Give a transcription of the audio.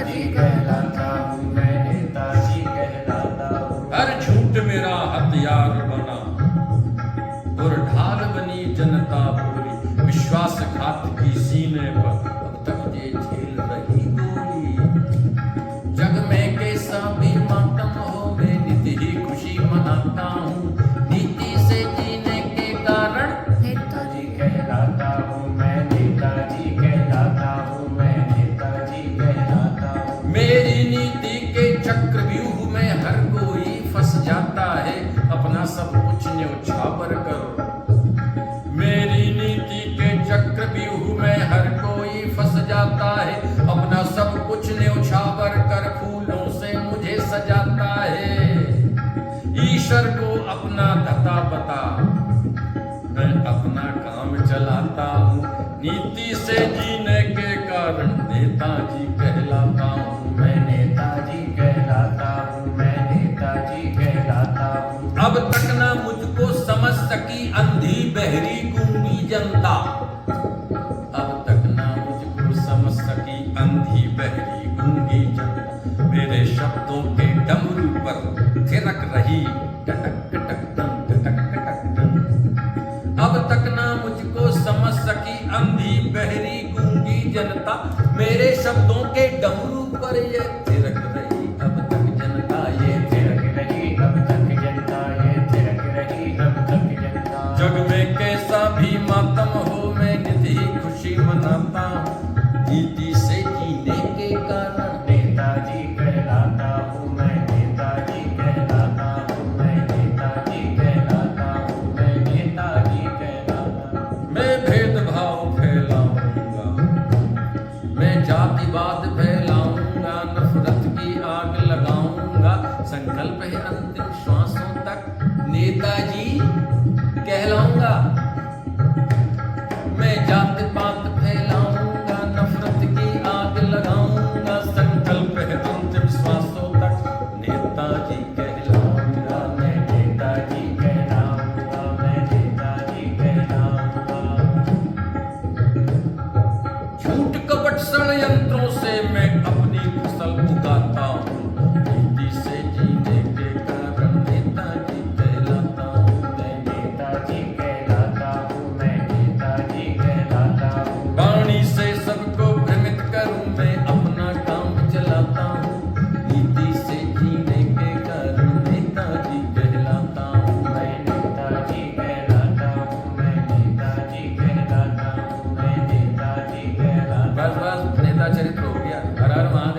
नेताजी कहलाता हूँ, मैं नेताजी कहलाता हूँ। हर झूठ मेरा हथियार बना और ढाल बनी जनता बोली, विश्वासघात की सीने पर अब तक ये झेल रही गोली। जग में कैसा भी मातम हो, मैं नित ही खुशी मनाता हूँ, नीति से जीने के कारण नेताजी कहलाता हूँ, मैं नेताजी कहलाता हूँ, मैं नेताजी कहलाता हूँ। मेरी नीति के चक्रव्यूह में हर कोई फंस जाता है, अपना सब कुछ न्यौछावर करो। मेरी नीति के चक्रव्यूह में हर कोई फंस जाता है, अपना सब कुछ न्यौछावर कर फूलों से मुझे सजाता है। ईश्वर को अपना धता बता, मैं अपना काम चलाता हूँ, नीति से जीने के कारण नेताजी कहलाता हूँ, मैं नेताजी कहलाता हूँ, मैं नेताजी कहलाता हूँ। अब तक ना मुझको समझ सकी अंधी बहरी गूंगी जनता, अब तक ना मुझको समझ सकी अंधी बहरी गूंगी जनता। मेरे शब्दों के डमरू पर थिरक रही टटक टटक टन टटक टटक टन। अब तक ना मुझको समझ सकी अंधी बहरी गूंगी जनता, मेरे शब्दों के डमरू पर ये थिरक रही अब तक जनता, ये थिरक रही अब तक जनता, ये थिरक रही अब तक जनता। जग में कैसा भी मातम हो, मैं नित ही खुशी मनाता हूँ, नीति से जीने के कारण नेताजी कहलाता हूँ, मैं नेताजी कहलाता हूँ, मैं नेताजी कहलाता हूँ, मैं नेताजी कहलाता हूँ। मैं भेदभाव फैलाऊंगा, मैं जातिवाद फैलाऊंगा, नफरत की आग लगाऊंगा, संकल्प है अंतिम श्वासों तक नेताजी कहलाऊंगा। मैं जात पात फैलाऊंगा, नफरत की आग लगाऊंगा, संकल्प है अंतिम श्वासों तक नेताजी कहलाऊंगा, मैं नेताजी कहलाऊंगा, मैं नेताजी कहलाऊंगा। झूठ कपट षड्यंत्रों से मैं अपनी फसल उगाता हूँ, नीति से जीने के कारण नेताजी कहलाता हूँ, मैं नेताजी कहलाता हूँ, मैं नेताजी कहलाता हूँ। वाणी से सबको भ्रमित करूँ, मैं अपना काम चलाता हूँ, नीति से जीने के कारण नेताजी कहलाता हूँ। मैं नेताजी कहलाता हूँ, मैं नेताजी कहलाता हूँ, मैं नेताजी कहलाता हूँ। बस बस नेता चरित्र हो गया। हर हर महादेव।